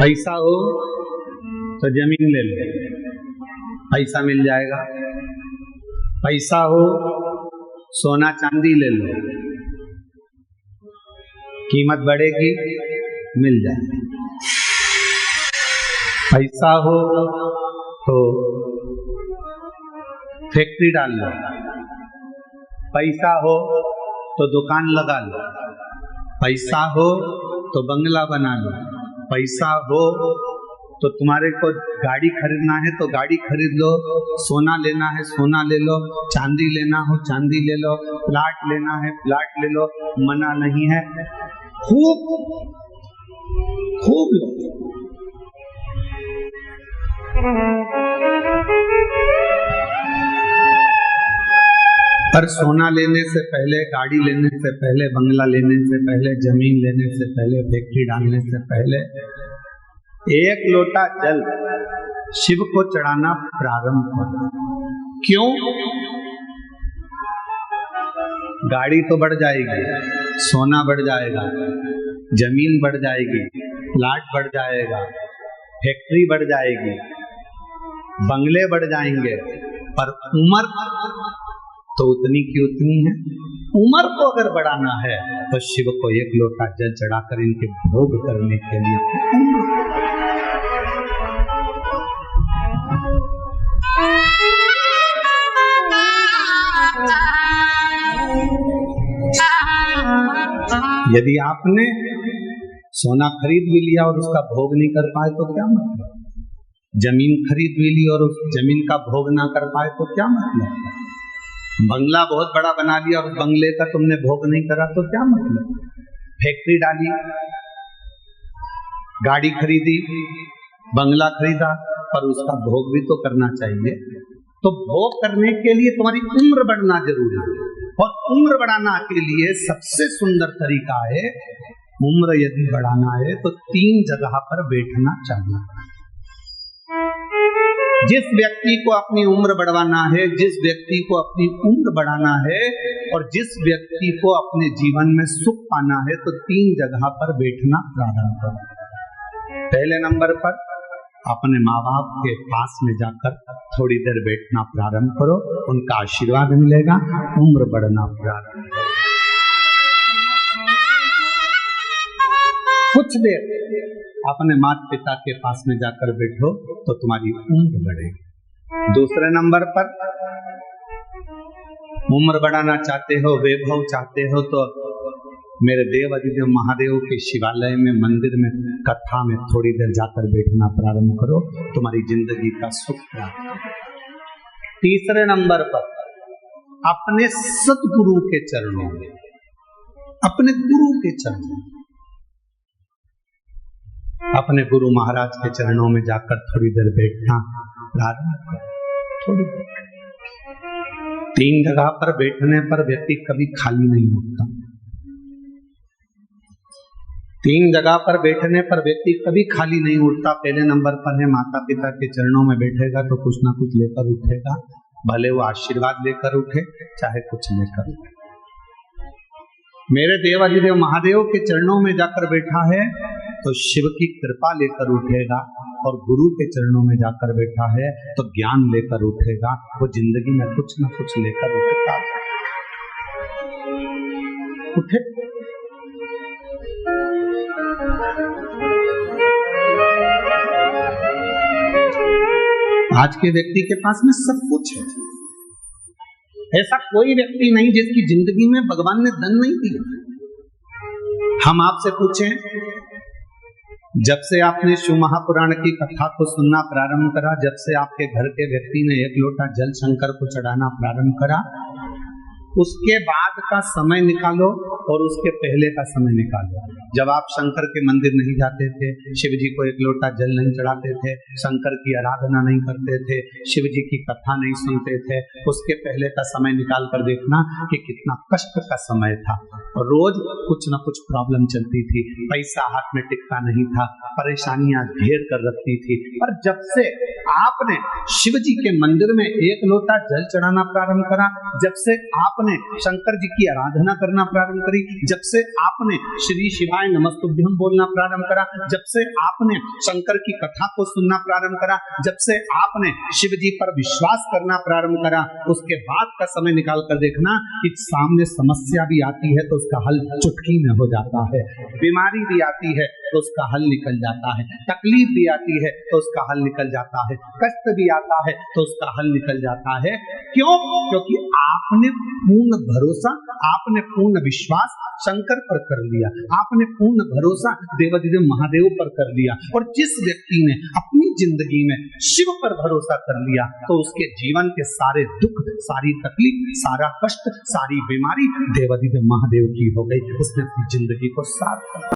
पैसा हो तो जमीन ले लो, पैसा मिल जाएगा। पैसा हो सोना चांदी ले लो, कीमत बढ़ेगी, मिल जाएगी। पैसा हो तो फैक्ट्री डाल लो, पैसा हो तो दुकान लगा लो, पैसा हो तो बंगला बना लो, पैसा हो तो तुम्हारे को गाड़ी खरीदना है तो गाड़ी खरीद लो, सोना लेना है सोना ले लो, चांदी लेना हो चांदी ले लो, प्लाट लेना है प्लाट ले लो, मना नहीं है। खूब खूब लो। पर सोना लेने से पहले, गाड़ी लेने से पहले, बंगला लेने से पहले, जमीन लेने से पहले, फैक्ट्री डालने से पहले एक लोटा जल शिव को चढ़ाना प्रारंभ करो। क्यों? गाड़ी तो बढ़ जाएगी, सोना बढ़ जाएगा, जमीन बढ़ जाएगी, प्लाट बढ़ जाएगा, फैक्ट्री बढ़ जाएगी, बंगले बढ़ जाएंगे, पर उम्र तो उतनी की उतनी है। उम्र को अगर बढ़ाना है तो शिव को एक लोटा जल चढ़ाकर इनके भोग करने के लिए यदि आपने सोना खरीद भी लिया और उसका भोग नहीं कर पाए तो क्या मतलब? जमीन खरीद भी ली और उस जमीन का भोग ना कर पाए तो क्या मतलब? बंगला बहुत बड़ा बना लिया और बंगले का तुमने भोग नहीं करा तो क्या मतलब? फैक्ट्री डाली, गाड़ी खरीदी, बंगला खरीदा, पर उसका भोग भी तो करना चाहिए। तो भोग करने के लिए तुम्हारी उम्र बढ़ना जरूरी है, और उम्र बढ़ाना के लिए सबसे सुंदर तरीका है, उम्र यदि बढ़ाना है तो 3 जगह पर बैठना चाहिए। जिस व्यक्ति को अपनी उम्र बढ़वाना है, जिस व्यक्ति को अपनी उम्र बढ़ाना है और जिस व्यक्ति को अपने जीवन में सुख पाना है तो 3 जगह पर बैठना प्रारंभ करो। पहले नंबर पर अपने माँ बाप के पास में जाकर थोड़ी देर बैठना प्रारंभ करो, उनका आशीर्वाद मिलेगा, उम्र बढ़ना प्रारंभ करो। कुछ देर अपने माता पिता के पास में जाकर बैठो तो तुम्हारी उम्र बढ़ेगी। दूसरे नंबर पर उम्र बढ़ाना चाहते हो, वैभव चाहते हो, तो मेरे देव अधिदेव महादेव के शिवालय में, मंदिर में, कथा में थोड़ी देर जाकर बैठना प्रारंभ करो, तुम्हारी जिंदगी का सुख प्राप्त हो। तीसरे नंबर पर अपने सतगुरु के चरणों में, अपने गुरु के चरणों में, अपने गुरु महाराज के चरणों में जाकर थोड़ी देर बैठना प्रारंभ करो। थोड़ी देर 3 जगह पर बैठने पर व्यक्ति कभी खाली नहीं होता। 3 जगह पर बैठने पर व्यक्ति कभी खाली नहीं उठता। पहले नंबर पर है माता पिता के चरणों में बैठेगा तो कुछ ना कुछ लेकर उठेगा, भले वो आशीर्वाद लेकर उठे चाहे कुछ लेकर उठे। मेरे देव अधिदेव महादेव के चरणों में जाकर बैठा है तो शिव की कृपा लेकर उठेगा, और गुरु के चरणों में जाकर बैठा है तो ज्ञान लेकर उठेगा। वो जिंदगी में कुछ ना कुछ लेकर उठता उठे। आज के व्यक्ति के पास में सब कुछ है, ऐसा कोई व्यक्ति नहीं जिसकी जिंदगी में भगवान ने धन नहीं दिया। हम आपसे पूछें, जब से आपने शिव महापुराण की कथा को सुनना प्रारंभ करा, जब से आपके घर के व्यक्ति ने 1 लोटा जल शंकर को चढ़ाना प्रारंभ करा, उसके बाद का समय निकालो और उसके पहले का समय निकालो। जब आप शंकर के मंदिर नहीं जाते थे, शिव जी को 1 लोटा जल नहीं चढ़ाते थे, शंकर की आराधना नहीं करते थे, शिव जी की कथा नहीं सुनते थे, उसके पहले का समय निकाल कर देखना कि कितना कष्ट का समय था। और रोज कुछ न कुछ प्रॉब्लम चलती थी, पैसा हाथ में टिकता नहीं था, परेशानियां घेर कर रखती थी। पर जब से आपने शिव जी के मंदिर में 1 लोटा जल चढ़ाना प्रारंभ करा, जब से आपने शंकर जी की आराधना करना प्रारंभ करी, जब से आपने श्री शिवाय नमस्तुभ्यम बोलना प्रारंभ करा, जब से आपने शंकर की कथा को सुनना प्रारंभ करा, जब से आपने शिव जी पर विश्वास करना प्रारंभ करा, उसके बाद का समय निकाल कर देखना कि सामने समस्या भी आती है तो उसका हल चुटकी में हो जाता है, बीमारी भी आती है तो उसका हल निकल जाता है, तकलीफ भी आती है तो उसका हल निकल जाता है, कष्ट भी आता है तो उसका हल निकल जाता है। क्यों? क्योंकि आपने पूर्ण भरोसा, आपने पूर्ण विश्वास शंकर पर कर लिया, आपने पूर्ण भरोसा देवाधिदेव महादेव पर कर लिया। और जिस व्यक्ति ने अपनी जिंदगी में शिव पर भरोसा कर लिया तो उसके जीवन के सारे दुख, सारी तकलीफ, सारा कष्ट, सारी बीमारी देवाधिदेव महादेव की हो गई। उसने अपनी जिंदगी को साफ कर